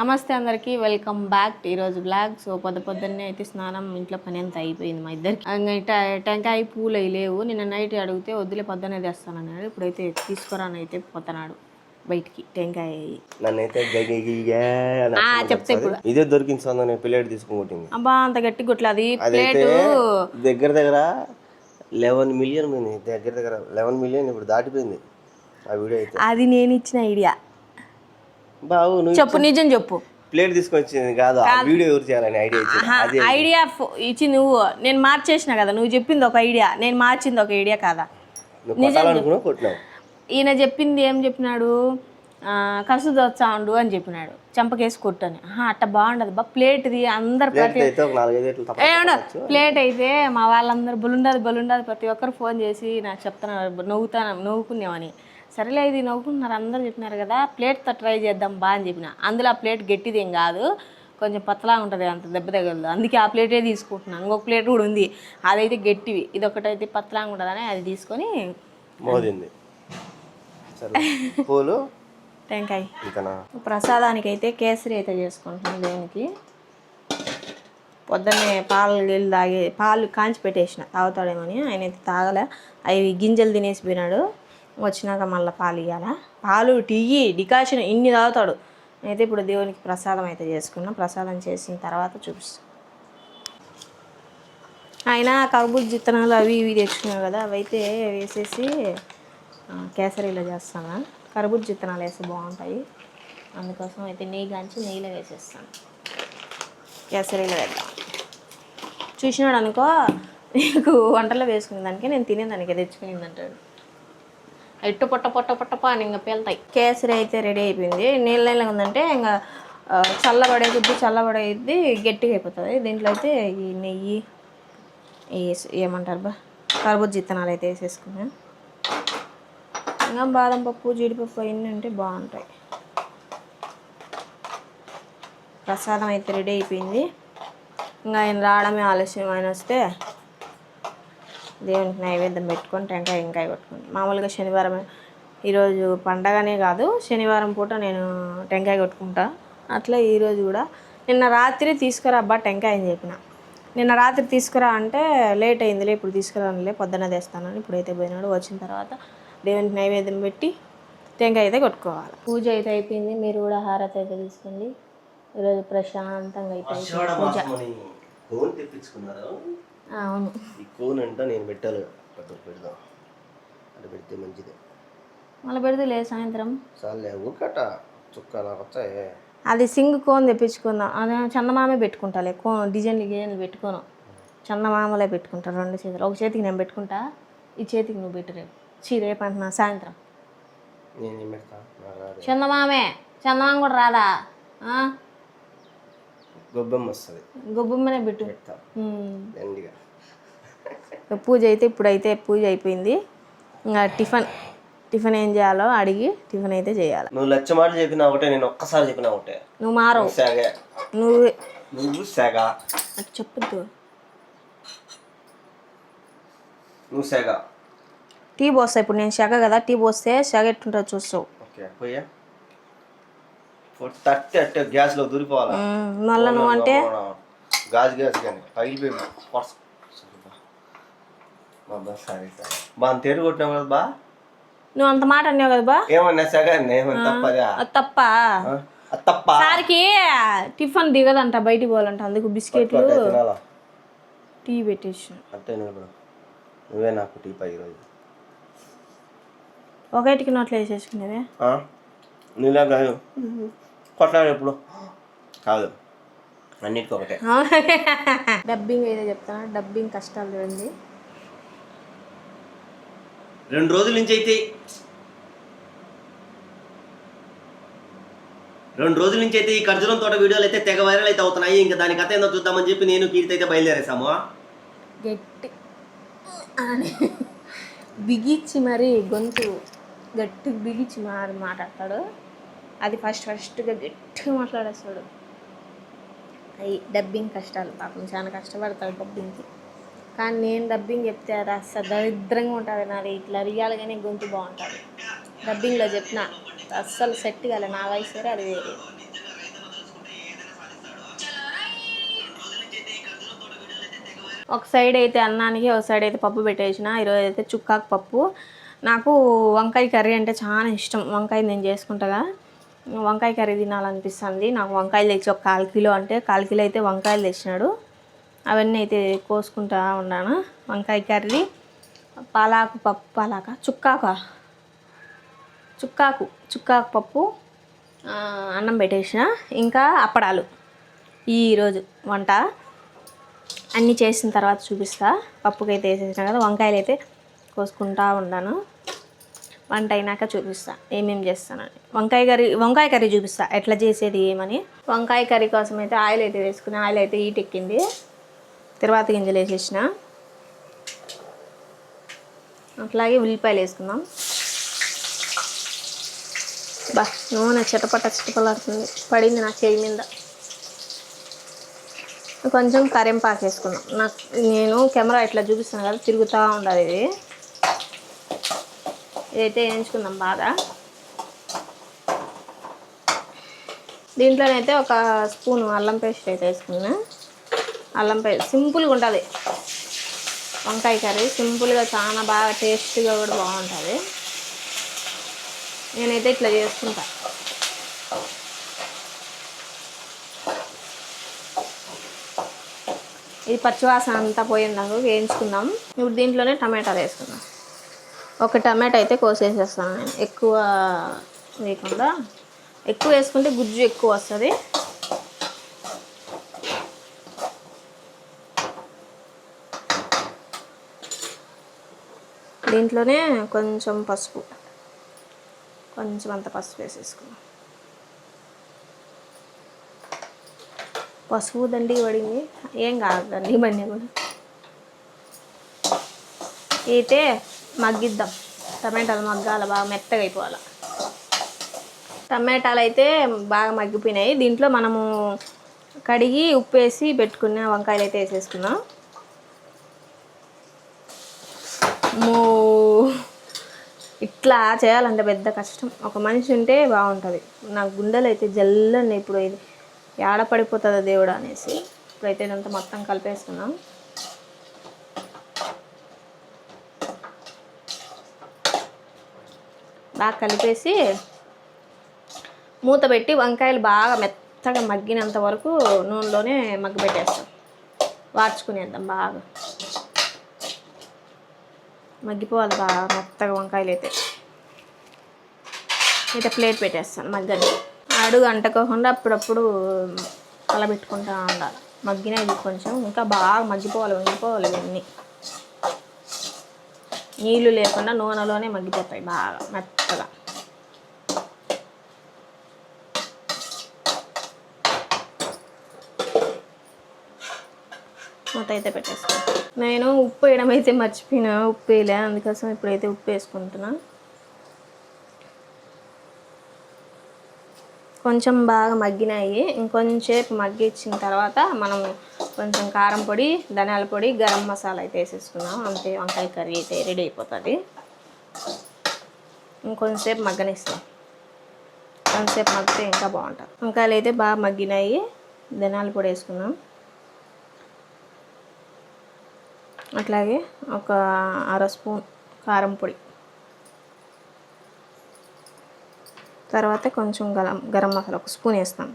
నమస్తే అందరికీ, welcome back. ఈరోజు బ్లాగ్. సో పొద్దున్నే అయితే స్నానం, ఇంట్లో పని అంతా అయిపోయింది మా ఇద్దరికి. టెంకాయ పూలు అవి లేవు. నిన్న నైట్ అడిగితే వద్దులే పొద్దున్నే తెస్తానన్నాడు. ఇప్పుడైతే తీసుకురాని అయితే పోతున్నాడు బయటికి టెంకాయ. నన్నైతే చెప్తే ఇప్పుడు ఇదే దొరికింది ప్లేట్ తీసుకుంటుంది. అబ్బా అంత గట్టి గుట్ల అది ప్లేట్ దగ్గర 11 మిలియన్ పోయింది. దగ్గర 11 మిలియన్ ఇప్పుడు దాటిపోయింది ఆ వీడియో అయితే. అది నేను ఇచ్చిన ఐడియా. బావు చెప్పు, నిజం చెప్పు. ప్లేట్ తీసుకొచ్చింది కాదు, వీడియో ఎవరు చేయాలని ఐడియా ఐడియా ఇచ్చి నువ్వు. నేను మార్చేసిన కదా, నువ్వు చెప్పింది ఒక ఐడియా, నేను మార్చింది ఒక ఐడియా కాదా? ఈయన చెప్పింది ఏం చెప్పినాడు, కసు దోచాండు అని చెప్పినాడు, చెంపకేసి కొట్టని. అట్ట బాగుండదు బా ప్లేట్ది. అందరు ప్లేట్ అయితే మా వాళ్ళందరూ బలుండదు ప్రతి ఒక్కరు ఫోన్ చేసి నాకు చెప్తున్నారు, నవ్వుకునేవని. సరేలే ఇది నవ్వుకుంటున్నారు అందరూ చెప్పినారు కదా, ప్లేట్తో ట్రై చేద్దాం బా అని చెప్పిన. అందులో ఆ ప్లేట్ గట్టిది ఏం కాదు, కొంచెం పతలా ఉంటుంది, అంత దెబ్బ తగలదు. అందుకే ఆ ప్లేటే తీసుకుంటున్నాను. ఇంకొక ప్లేట్ కూడా ఉంది, అదైతే గట్టివి, ఇది ఒకటైతే పతలాగా ఉంటుందని అది తీసుకొని పూలు టెంకాయ. ప్రసాదానికి అయితే కేసరి అయితే చేసుకుంటున్నాను దేవునికి. పొద్దున్నే పాలు కాంచి పెట్టేసిన, తాగుతాడేమని. ఆయన అయితే తాగలే, అవి గింజలు తినేసి పోయినాడు. వచ్చినాక మళ్ళీ పాలు ఇవ్వాలా. పాలు టీ డికాషన్ ఇన్ని తాగుతాడు. అయితే ఇప్పుడు దేవునికి ప్రసాదం అయితే చేసుకున్నాం. ప్రసాదం చేసిన తర్వాత చూపిస్తాం. ఆయన కర్బూజ విత్తనాలు అవి ఇవి తెచ్చుకున్నావు కదా, అవి అయితే వేసేసి కేసరీలో చేస్తాను. కర్బూజ విత్తనాలు వేస్తే బాగుంటాయి, అందుకోసం అయితే నెయ్యి కాంచి నెయ్యిలో వేసేస్తాను. కేసరీలో వేద్దాం. చూసినాడు అనుకో, నీకు వంటలో వేసుకునే దానికి నేను తినేదానికి తెచ్చుకునేది అంటాడు. ఇట్టు పొట్ట అని ఇంకా పేలుతాయి. కేసరి అయితే రెడీ అయిపోయింది. నీళ్ళ ఉందంటే ఇంకా చల్లబడేది గట్టిగా అయిపోతుంది. దీంట్లో అయితే ఈ నెయ్యి ఏమంటారు కర్బూజ విత్తనాలు అయితే వేసేసుకున్నాను. ఇంకా బాదం పప్పు, జీడిపప్పు అవన్నీ ఉంటే బాగుంటాయి. ప్రసాదం అయితే రెడీ అయిపోయింది. ఇంకా ఆయన రావడమే ఆలస్యం. ఆయన వస్తే దేవునికి నైవేద్యం పెట్టుకొని టెంకాయ కొట్టుకుంటాను. మామూలుగా శనివారం, ఈరోజు పండగనే కాదు, శనివారం పూట నేను టెంకాయ కొట్టుకుంటా. అట్లా ఈరోజు కూడా నిన్న రాత్రి తీసుకురా అబ్బా టెంకాయ అని చెప్పిన. నిన్న రాత్రి తీసుకురా అంటే లేట్ అయిందిలే, ఇప్పుడు తీసుకురానులే పొద్దున్న తెస్తానని. ఇప్పుడైతే పోయినాడు. వచ్చిన తర్వాత దేవునికి నైవేద్యం పెట్టి టెంకాయ అయితే కొట్టుకోవాలి. పూజ అయితే అయిపోయింది. మీరు కూడా హారతి అయితే తీసుకోండి. ఈరోజు ప్రశాంతంగా అయితే పూజ. అవును, ఈ కోన్ అంట నేను పెట్టాలి, పెడదాం అది పెడితే మంచిది. మళ్ళీ పెడితే లేదు సాయంత్రం చాలే ఊకట చుక్క నాకు వచ్చాయి. అది సింగ్ కోన్ తెప్పించుకుందాం. అదే చందమామే పెట్టుకుంటాలే, కోన్ డిజైన్లు పెట్టుకోను, చందమామలే పెట్టుకుంటా. 2 చేతులు, ఒక చేతికి నేను పెట్టుకుంటా, ఈ చేతికి నువ్వు పెట్టు. రేపు అంటున్నా సాయంత్రం నేనేం పెడతా, చందమామ కూడా రాదా? గొబ్బెమ్మ వస్తుంది, గొబ్బెమ్మనే పెట్టు. పూజ అయితే ఇప్పుడైతే పూజ అయిపోయింది. ఇంకా టిఫిన్ ఏం చేయాలో అడిగి టిఫిన్ అయితే చేయాలి. నువ్వు లచ్చ మాట చెప్పినా ఒకటే, నేను ఒక్కసారి చెప్పినా ఒకటే. నువ్వు మారవు, నువ్వు సేగా అటు చెప్పొద్దు. నువ్వు సేగా టీ పోస్తా. ఇప్పుడు నేను సెగ కదా, టీ పోస్తే సెగ ఎట్టుంటుందో చూస్తావు. ఓకే పోయా, తట్టి అట్టే గ్యాస్లో దూరిపోవాలి. మళ్ళీ నువ్వు అంటే గ్యాస్ కానీ పగిలిపోయి బా తేరు కొట్టినావు కదా బా. నువ్వు అంత మాట అన్నావు కదా బా. ఏమన్నా సెగ తప్ప సారికి టిఫిన్ దిగదంట, బయటికి పోవాలంట. అందుకు బిస్కెట్లు టీ పెట్టేసి అంటే నువ్వే నాకు టీ పై ఈరోజు ఒకటికి నోట్లో వేసేసుకునేవే. నీలా కాదు, కొట్లాడు ఎప్పుడు కాదు, అన్నిటికీ ఒకటే. డబ్బింగ్ అయితే చెప్తాను, డబ్బింగ్ కష్టాలు చూడండి. 2 రోజుల నుంచి అయితే 2 రోజుల నుంచి అయితే ఈ ఖర్జూరం తోట వీడియోలు అయితే తెగ వైరల్ అయితే అవుతున్నాయి. ఇంకా దాని కథ ఏందో చూద్దామని చెప్పి నేను కీర్తి అయితే బయలుదేరేసాము. గట్టి బిగించి మరి గొంతు గట్టి బిగించి మాట్లాడతాడు. అది ఫస్ట్గా గట్టిగా మాట్లాడేస్తాడు. అవి డబ్బింగ్ కష్టాలు. పాపం చాలా కష్టపడతాడు డబ్బింగ్కి. కానీ నేను డబ్బింగ్ చెప్తే అది అస్సలు దరిద్రంగా ఉంటుంది. నాది ఇట్లా రియాల్గానే గొంతు బాగుంటుంది. డబ్బింగ్లో చెప్పిన అస్సలు సెట్ కాలే, నా వయసు వేరే అది వేరే. ఒక సైడ్ అయితే అన్నానికి, ఒక సైడ్ అయితే పప్పు పెట్టేసిన. ఈరోజు అయితే చుక్కాకు పప్పు. నాకు వంకాయ కర్రీ అంటే చాలా ఇష్టం. వంకాయ నేను చేసుకుంటాగా, వంకాయ కర్రీ తినాలనిపిస్తుంది. నాకు వంకాయలు తెచ్చి ఒక 1/4 కిలో అంటే 1/4 కిలో అయితే వంకాయలు తెచ్చినాడు. అవన్నీ అయితే కోసుకుంటా ఉన్నాను. వంకాయ కర్రీ, పాలాకు పప్పు, చుక్కాకు పప్పు, అన్నం పెట్టేసిన. ఇంకా అప్పడాలు. ఈరోజు వంట అన్నీ చేసిన తర్వాత చూపిస్తా. పప్పుకైతే వేసేసిన కదా, వంకాయలు అయితే కోసుకుంటా ఉన్నాను. వంట అయినాక చూపిస్తా ఏమేమి చేస్తానని. వంకాయ కర్రీ చూపిస్తా ఎట్లా చేసేది ఏమని. వంకాయ కర్రీ కోసం అయితే ఆయిల్ అయితే వేసుకుని, ఆయిల్ అయితే హీట్ ఎక్కింది. తర్వాత గింజలు వేసేసిన. అట్లాగే ఉల్లిపాయలు వేసుకుందాం. బా నూనె చిటపలాడుతుంది, పడింది నా చేయి మీద. కొంచెం కరివేపాకు వేసుకుందాం. నేను కెమెరా ఇట్లా చూపిస్తాను కదా, తిరుగుతూ ఉండాలి. ఇదైతే వేయించుకుందాం బాగా. దీంట్లోనైతే ఒక స్పూన్ అల్లం పేస్ట్ అయితే వేసుకున్నా. అల్లం పేస్ట్ సింపుల్గా ఉంటుంది వంకాయ కర్రీ, సింపుల్గా చాలా బాగా టేస్ట్గా కూడా బాగుంటుంది. నేనైతే ఇట్లా చేసుకుంటా. ఇది పచ్చివాసన అంతా పోయిందాక వేయించుకుందాం. ఇప్పుడు దీంట్లోనే టమాటాలు వేసుకుందాం. ఒక టమాటా అయితే కోసేసేస్తాను నేను, ఎక్కువ వేయకుండా. ఎక్కువ వేసుకుంటే గుజ్జు ఎక్కువ వస్తుంది. దీంట్లోనే కొంచెం పసుపు, కొంచెం అంత పసుపు వేసేసుకున్నాం. పసుపు దండి పడింది, ఏం కాదు దండి బండి కూడా. అయితే మగ్గిద్దాం. టమాటాలు మగ్గాల, బాగా మెత్తగా అయిపోవాలి. టమాటాలు అయితే బాగా మగ్గిపోయినాయి. దీంట్లో మనము కడిగి ఉప్పు వేసి పెట్టుకున్న వంకాయలు అయితే వేసేసుకున్నాం. ఇట్లా చేయాలంటే పెద్ద కష్టం, ఒక మనిషి ఉంటే బాగుంటుంది. నా గుండెలు అయితే జల్లండి ఇప్పుడు. ఇది ఏడ పడిపోతుందో దేవుడు అనేసి ఇప్పుడైతే ఇదంతా మొత్తం కలిపేసుకున్నాం. బాగా కలిపేసి మూత పెట్టి వంకాయలు బాగా మెత్తగా మగ్గినంత వరకు నూనెలోనే మగ్గబెట్టేస్తాం. వార్చుకునేద్దాం, బాగా మగ్గిపోవాలి బాగా మెత్తగా వంకాయలు అయితే. ప్లేట్ పెట్టేస్తాను మగ్గని. అడుగు అంటకోకుండా అప్పుడప్పుడు కలబెట్టుకుంటూ ఉండాలి. మగ్గినవి కొంచెం ఇంకా బాగా మగ్గిపోవాలి, వంగిపోవాలి. ఇవన్నీ నీళ్ళు లేకుండా నూనెలోనే మగ్గిపోతాయి బాగా మెత్తగా. మొత్తం అయితే పెట్టేస్తాను. నేను ఉప్పు వేయడం అయితే మర్చిపోయినా, ఉప్పు వేయలే. అందుకోసం ఇప్పుడైతే ఉప్పు వేసుకుంటున్నా. కొంచెం బాగా మగ్గినాయి. ఇంకొంచెంసేపు మగ్గించిన తర్వాత మనం కొంచెం కారం పొడి, ధనియాల పొడి, గరం మసాలా అయితే వేసేసుకున్నాం. అంతే, వంకాయ కర్రీ అయితే రెడీ అయిపోతుంది. ఇంకొంచెంసేపు మగ్గనిస్తాం. కొంచెంసేపు మగ్గితే ఇంకా బాగుంటుంది. వంకాయలు అయితే బాగా మగ్గినాయి. ధనియాల పొడి వేసుకున్నాం. అట్లాగే ఒక 1/2 స్పూన్ కారం పొడి, తర్వాత కొంచెం గరం మసాలా 1 స్పూన్ వేస్తాం.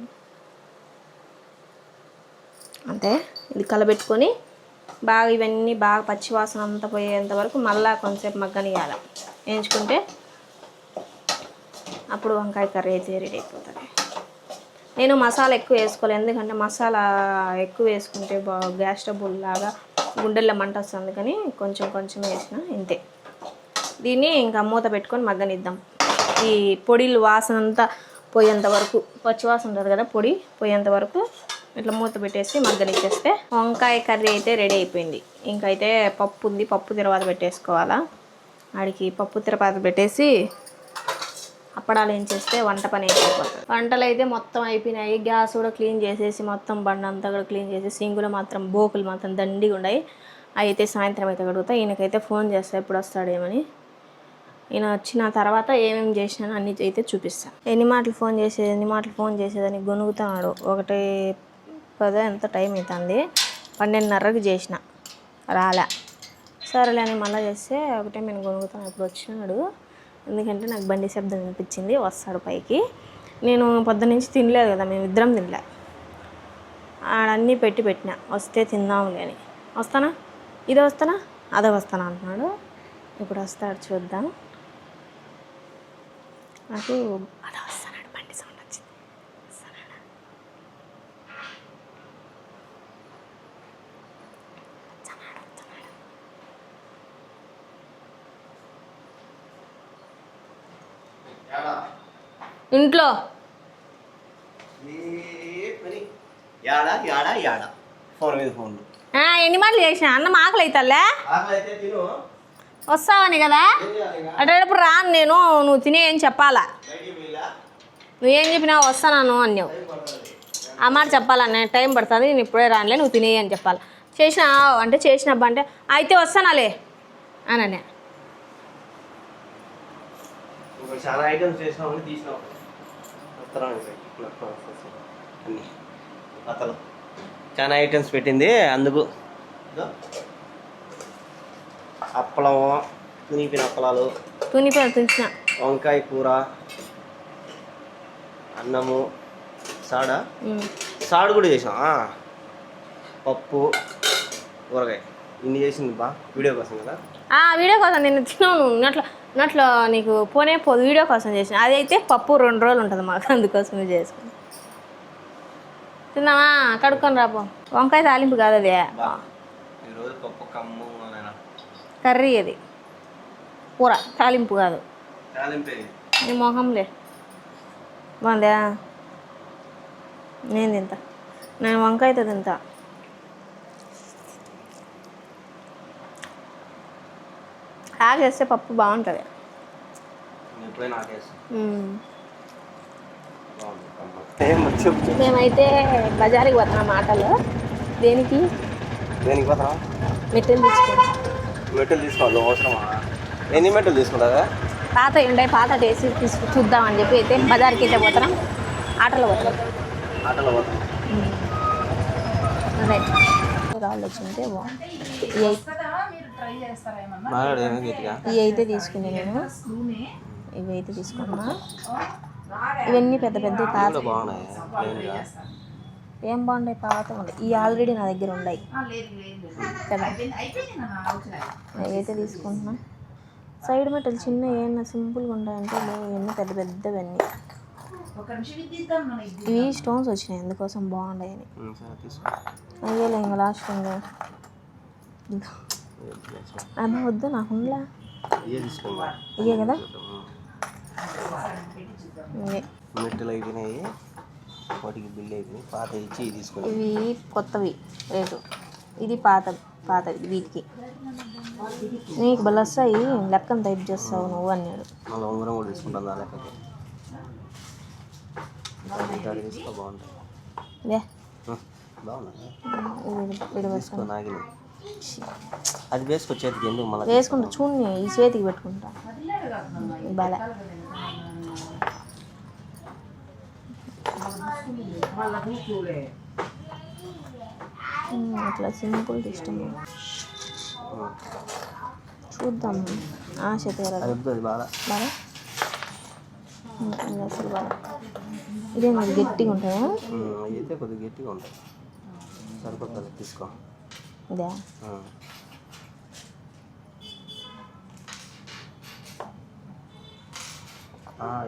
అంతే. ఇది కలబెట్టుకొని బాగా ఇవన్నీ బాగా పచ్చివాసన అంతా పోయేంత వరకు మళ్ళీ కొంచెంసేపు మగ్గనియాలి. వేయించుకుంటే అప్పుడు వంకాయ కర్రీ అయితే రెడీ అయిపోతుంది. నేను మసాలా ఎక్కువ వేసుకోలేదు, ఎందుకంటే మసాలా ఎక్కువ వేసుకుంటే గ్యాస్ ట్రబుల్ లాగా గుండెల్లో మంట వస్తుంది. అందుకని కొంచెం వేసిన, ఇంతే. దీన్ని ఇంకా మూత పెట్టుకొని మగ్గనిద్దాం. ఈ పొడిలు వాసన అంతా పోయేంత వరకు, పచ్చివాసన ఉంటుంది కదా, పొడి పోయేంత వరకు ఇట్లా మూత పెట్టేసి మగ్గనిచ్చేస్తే వంకాయ కర్రీ అయితే రెడీ అయిపోయింది. ఇంకైతే పప్పు ఉంది, పప్పు తిరువాత పెట్టేసుకోవాలా. ఆడికి పప్పు తిరువాత పెట్టేసి అప్పడాలు ఏం చేస్తే వంట పని అయిపోతుంది. వంటలు అయితే మొత్తం అయిపోయినాయి. గ్యాస్ కూడా క్లీన్ చేసేసి మొత్తం బండ అంతా కూడా క్లీన్ చేసి, సింగులో మాత్రం బోకులు మాత్రం దండిగా ఉన్నాయి. అయితే సాయంత్రం అయితే కడుగుతా. ఈయనకైతే ఫోన్ చేస్తా ఎప్పుడు వస్తాడేమని. ఈయన వచ్చిన తర్వాత ఏమేమి చేసినానో అన్నీ అయితే చూపిస్తాను. ఎన్ని మాటలు ఫోన్ చేసేదని గొనుగుతున్నాడు. 1:10 ఎంత టైం అవుతుంది. 12:30కి చేసిన. రాలే. సరేలే అని మళ్ళీ చేస్తే ఒకటే నేను కొనుక్కుతాను ఇప్పుడు వచ్చినాడు. ఎందుకంటే నాకు బండి శబ్దం వినిపించింది, వస్తాడు పైకి. నేను పొద్దున్నుంచి తినలేదు కదా, మేము ఇద్దరం తినలే. ఆడన్నీ పెట్టినా వస్తే తిందాంలే అని. వస్తానా ఇదే వస్తానా అదే వస్తానా అంటున్నాడు. ఇప్పుడు వస్తాడు చూద్దాం. నాకు అదే వస్తున్నాడు, బండి సౌండ్ వచ్చింది. వస్తున్నాడు. ఇంట్లో యాడా యాడా యాడా ఫోన్ మీద ఫోన్. ఎన్ని మాటలు చేసిన అన్నం ఆకలి అవుతాలే. వస్తావని కదా అటేటప్పుడు రాను నేను, నువ్వు తినేయని చెప్పాలా. నువ్వేం చెప్పినావు వస్తాను అన్నావు, ఆ మాట చెప్పాలన్న. టైం పడుతుంది, నేను ఇప్పుడే రానులే, నువ్వు తినేయి అని చెప్పాలి. చేసినా అంటే చేసినబ్బా అంటే అయితే వస్తానాలే అని. చాలా ఐటమ్స్ చేసినామని తీసినాం అతను చాలా ఐటమ్స్ పెట్టింది అందుకు. అప్పలము, తునిపిన అప్పలాలు, తునిచిన వంకాయ కూర, అన్నము, సాడు కూడా చేసినా, పప్పు, కూరగాయ ఇన్ని చేసింది బా. వీడియో కోసం కదా, వీడియో కోసం నేను తిన్నాను. నట్లో నీకు పోనే పోదు, వీడియో కోసం చేసిన. అది అయితే పప్పు 2 రోజులు ఉంటుంది మాకు, అందుకోసమే చేసుకుని తిందామా. కడుక్కొని రాపో. వంకాయ తాలింపు కాదు అది, కర్రీ. అది కూర, తాలింపు కాదు. నీ మొహంలే బాగుందా. నేను తింటా, నేను వంకాయతో తింటా. ఆగేస్తే పప్పు బాగుంటుంది. మేమైతే బజార్కి పోతున్నాం ఆటోలో. దేనికి పోతాం? మెట్టెలు తీసుకోవాలి. అవసరమా? ఎన్ని మెట్టలు తీసుకుంటారా? పాత ఉండే పాత టేసి చూద్దామని చెప్పి అయితే బజార్కి అయితే పోతున్నాం. ఆటోలో పోతాం. అదే రాళ్ళు వచ్చింటే ఇవి అయితే తీసుకునే నేను. ఇవి అయితే తీసుకున్నా. ఇవన్నీ పెద్ద పెద్ద పాత ఏం బాగున్నాయి, పాత ఉన్నాయి. ఇవి ఆల్రెడీ నా దగ్గర ఉన్నాయి కదా, అవైతే తీసుకుంటున్నా. సైడ్ మెట్టలు చిన్న ఏమన్నా సింపుల్గా ఉంటాయంటే ఇవన్నీ పెద్ద పెద్దవన్నీ. ఇవి స్టోన్స్ వచ్చినాయి, అందుకోసం బాగున్నాయని. అయ్యేలే ఇంకా లాస్ట్ అమ్మ వద్దు నాకు ఉండలే. ఇవే కదా మెట్టలు అయిపోయినాయి, వాటికి బిల్ అయిపోయి పాత ఇచ్చి తీసుకోండి. ఇవి కొత్తవి రేటు, ఇది పాతది. వీటికి నీకు బలు వస్తాయి, లెక్కను టైప్ చేస్తావు నువ్వు అన్నాడు. మళ్ళీ ఉంగరం కూడా తీసుకుంటాను ఆ లెక్కకి. తీసుకో బాగుంటుంది. అది వేసుకో చేతికి, ఎందుకు మళ్ళీ వేసుకుంటా. చూడండి ఈ చేతికి పెట్టుకుంటా బాగా. అట్లా సింపుల్ ఇష్టం. చూద్దాం ఆశ తీరదు బాగా. అసలు బాగా ఇదే మరి గట్టిగా ఉంటాయా? అయితే కొద్దిగా గట్టిగా ఉంటాయి. సరిపోతుంది, తీసుకో. ఇదే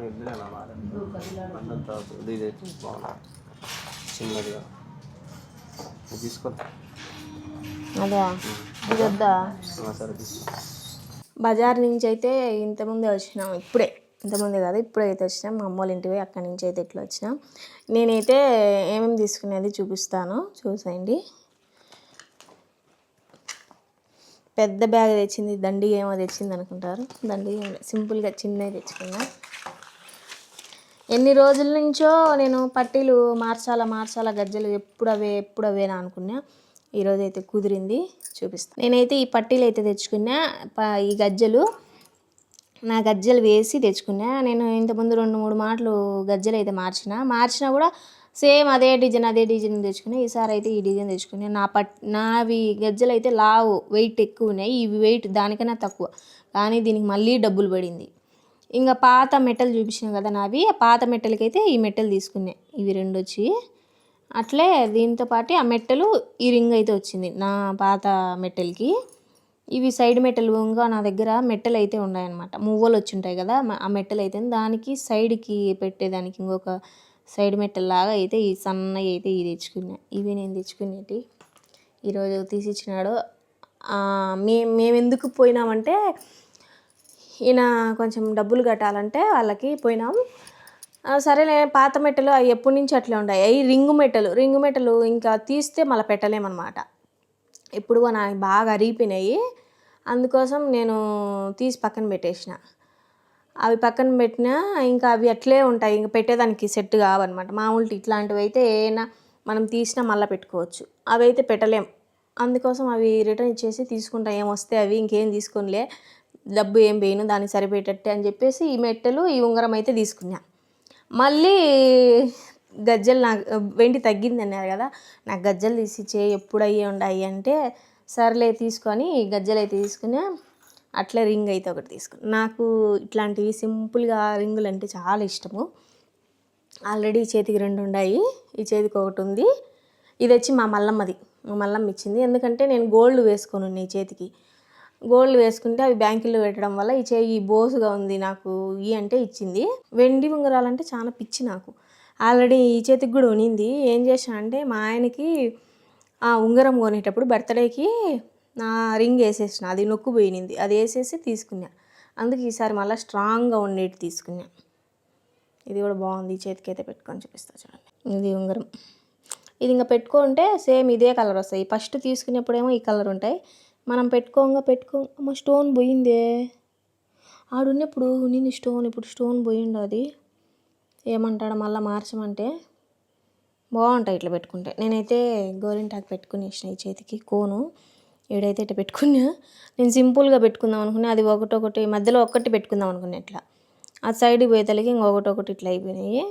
ఎద్దులేనా అంతా ఇదైతే బాగుంది, చిన్నదిగా తీసుకో. అదే ఇది వద్దా? సరే తీసుకో. బజార్ నుంచి అయితే ఇంతకుముందే వచ్చినాం. ఇంతకుముందే కాదు, ఇప్పుడే అయితే వచ్చినాం. మా అమ్మ వాళ్ళ ఇంటికి పోయి అక్కడి నుంచి అయితే ఇట్లా వచ్చినాం. నేనైతే ఏమేమి తీసుకునేది చూపిస్తాను, చూసేయండి. పెద్ద బ్యాగ్ తెచ్చింది, దండిగా ఏమో తెచ్చింది అనుకుంటారు. దండిగా సింపుల్గా చిన్నవి తెచ్చుకున్నా. ఎన్ని రోజుల నుంచో నేను పట్టీలు మార్చాలా గజ్జలు ఎప్పుడు అవేనా అనుకున్నా. ఈరోజు అయితే కుదిరింది, చూపిస్తాను. నేనైతే ఈ పట్టీలు అయితే తెచ్చుకున్నా. ఈ గజ్జలు నా గజ్జలు వేసి తెచ్చుకున్నా. నేను ఇంతకుముందు 2-3 మాటలు గజ్జలు అయితే మార్చినా కూడా సేమ్ అదే డిజైన్ తెచ్చుకున్నా. ఈసారి అయితే ఈ డిజైన్ తెచ్చుకున్నా. నావి గజ్జలు అయితే లావు, వెయిట్ ఎక్కువ ఉన్నాయి. ఇవి వెయిట్ దానికన్నా తక్కువ, కానీ దీనికి మళ్ళీ డబ్బులు పడింది. ఇంకా పాత మెట్టలు చూపించినాం కదా నావి, ఆ పాత మెట్టలకైతే ఈ మెట్టలు తీసుకున్నాయి. ఇవి 2 వచ్చి అట్లే దీంతో పాటు ఆ మెట్టలు, ఈ రింగ్ అయితే వచ్చింది నా పాత మెట్టలకి. ఇవి సైడ్ మెట్టలు. ఇంకా నా దగ్గర మెట్టలు అయితే ఉన్నాయన్నమాట, మువ్వలు వచ్చి ఉంటాయి కదా ఆ మెట్టలు అయితే. దానికి సైడ్కి పెట్టేదానికి ఇంకొక సైడ్ మెట్టల్లాగా అయితే ఈ సన్నగా అయితే ఇవి తెచ్చుకున్నా. ఇవి నేను తెచ్చుకునేటి ఈరోజు తీసిచ్చినాడు. మేము ఎందుకు పోయినామంటే, ఈయన కొంచెం డబ్బులు కట్టాలంటే వాళ్ళకి పోయినాం. సరేలే, పాత మెట్టలు అవి ఎప్పటి నుంచి అట్లే ఉన్నాయి. అవి రింగు మెట్టలు ఇంకా తీస్తే మళ్ళీ పెట్టలేమన్నమాట. ఇప్పుడు నాకు బాగా అరిగిపోయినాయి. అందుకోసం నేను తీసి పక్కన పెట్టేసిన. అవి పక్కన పెట్టినా ఇంకా అవి అట్లే ఉంటాయి, ఇంకా పెట్టేదానికి సెట్ కావన్నమాట. మామూలు ఇట్లాంటివి అయితే ఏమైనా మనం తీసినా మళ్ళీ పెట్టుకోవచ్చు, అవి అయితే పెట్టలేం. అందుకోసం అవి రిటర్న్ ఇచ్చేసి తీసుకుంటా. ఏమొస్తే అవి ఇంకేం తీసుకోనిలే, డబ్బు ఏం వేయను, దానికి సరిపోయేటట్టే అని చెప్పేసి ఈ మెట్టలు, ఈ ఉంగరం అయితే తీసుకున్నా. మళ్ళీ గజ్జలు నాకు వెండి తగ్గింది అన్నారు కదా, నాకు గజ్జలు తీసిచ్చే ఎప్పుడు అయ్యే ఉన్నాయి అంటే, సర్లే తీసుకొని గజ్జలు అయితే తీసుకున్నా. అట్లే రింగ్ అయితే ఒకటి తీసుకున్నా. నాకు ఇట్లాంటివి సింపుల్గా రింగులు అంటే చాలా ఇష్టము. ఆల్రెడీ చేతికి 2 ఉన్నాయి, ఈ చేతికి ఒకటి ఉంది. ఇది వచ్చి మా మల్లమ్మది, మా మల్లమ్మ ఇచ్చింది. ఎందుకంటే నేను గోల్డ్ వేసుకొని ఉన్నాయి ఈ చేతికి. గోల్డ్ వేసుకుంటే అవి బ్యాంకుల్లో పెట్టడం వల్ల ఈ చేయి బోసుగా ఉంది, నాకు ఈ అంటే ఇచ్చింది. వెండి ఉంగరాలంటే చాలా పిచ్చి నాకు. ఆల్రెడీ ఈ చేతికి కూడా ఉనింది. ఏం చేసా అంటే, మా ఆయనకి ఆ ఉంగరం కొనేటప్పుడు బర్త్డేకి నా రింగ్ వేసేసిన, అది నొక్కుపోయినింది, అది వేసేసి తీసుకున్నా. అందుకే ఈసారి మళ్ళీ స్ట్రాంగ్గా ఉండేటి తీసుకున్నా. ఇది కూడా బాగుంది, ఈ చేతికి అయితే పెట్టుకొని చూపిస్తా చూడండి. ఇది ఉంగరం. ఇది ఇంకా పెట్టుకుంటే సేమ్ ఇదే కలర్ వస్తాయి. ఫస్ట్ తీసుకునేప్పుడేమో ఈ కలర్ ఉంటాయి, మనం పెట్టుకోగా స్టోన్ పోయిందే. ఆడున్నప్పుడు నేను స్టోన్, ఇప్పుడు స్టోన్ పోయిండు. అది ఏమంటాడు మళ్ళీ మార్చమంటే. బాగుంటాయి ఇట్లా పెట్టుకుంటే. నేనైతే గోరింటాకు పెట్టుకుని వేసిన ఈ చేతికి కోను. ఏడైతే ఇట్లా పెట్టుకున్నా. నేను సింపుల్గా పెట్టుకుందాం అనుకున్నా, అది ఒకటొకటి మధ్యలో ఒక్కటి పెట్టుకుందాం అనుకున్నా. ఇట్లా ఆ సైడ్కి పోయేతలకి ఇంకొకటి ఇట్లా అయిపోయినాయి.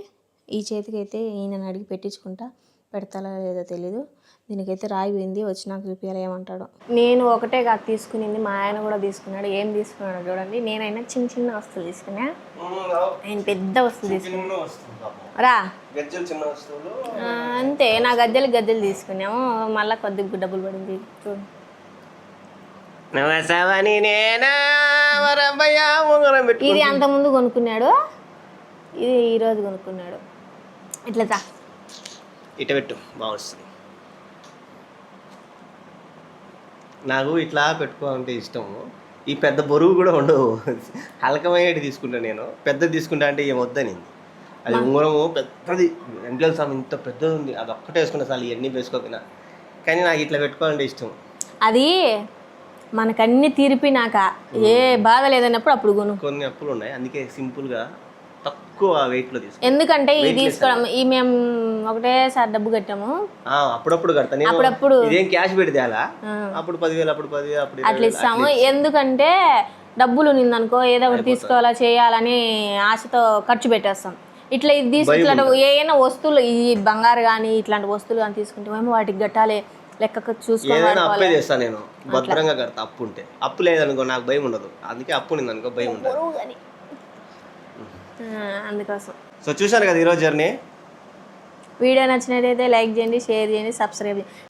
ఈ చేతికి అయితే ఈయనని అడిగి పెట్టించుకుంటా, పెడతాలో లేదో తెలీదు. దీనికైతే రాయి పోయింది, వచ్చినాక చూపించాలి ఏమంటాడో. నేను ఒకటే కాదు తీసుకునింది, మా ఆయన కూడా తీసుకున్నాడు. ఏం తీసుకున్నాడు చూడండి. నేనైనా చిన్న వస్తువులు తీసుకున్నా, ఆయన పెద్ద వస్తువు తీసుకున్నా. రా అంతే, నా గజ్జలు తీసుకున్నాము. మళ్ళీ కొద్దిగా డబ్బులు పడింది చూడు. ఇది అంత ముందు కొనుక్కున్నాడు, ఇది ఈరోజు కొనుక్కున్నాడు. ఇట్లా ఇట పెట్టు బాగుంటుంది. నాకు ఇట్లా పెట్టుకోవాలంటే ఇష్టము. ఈ పెద్ద బరువు కూడా ఉండవు, హలకమైనవి తీసుకుంటా నేను. పెద్దది తీసుకుంటా అంటే ఏమొద్దని, అది ఉంగరము పెద్దది, వెంటల సామి ఇంత పెద్దది ఉంది, అది ఒక్కటే వేసుకుంటా చాలు, ఇవన్నీ వేసుకోకపోయినా. కానీ నాకు ఇట్లా పెట్టుకోవాలంటే ఇష్టం. అది మనకన్నీ తీరిపినాక ఏ బాధ లేదన్నప్పుడు అప్పుడు కొన్ని అప్పులు ఉన్నాయి, అందుకే సింపుల్గా తక్కువ వెయిట్లో తీసుకుంటాం. ఎందుకంటే ఇది తీసుకోవడం, ఈ మేము ఒకటేసారి డబ్బు కట్టాము, అప్పుడప్పుడు కడతాను. అప్పుడప్పుడు ఇదేం క్యాష్ పెడితే అలా అప్పుడు 10,000 అప్పుడు 10,000 అప్పుడు అట్లా ఇస్తాము. ఎందుకంటే డబ్బులు నిందనుకో ఏదో ఒకటి తీసుకోవాలా చేయాలని ఆశతో ఖర్చు పెట్టేస్తాం. ఇట్లా ఇది తీసుకుంటే ఏమైనా వస్తువులు, ఈ బంగారు కానీ ఇట్లాంటి వస్తువులు కానీ తీసుకుంటే మేము వాటికి కట్టాలి లెక్క చూసుకోవాలి. అప్పే చేస్తాను నేను, భద్రంగా కడతా. అప్పు ఉంటే, అప్పు లేదనుకో నాకు భయం ఉండదు. అందుకే అప్పు నిందనుకో భయం ఉండదు, అందుకోసం. సో చూశారు కదా ఈరోజు జర్నీ. వీడియో నచ్చినట్టయితే లైక్ చేయండి, షేర్ చేయండి, సబ్స్క్రైబ్ చేయండి.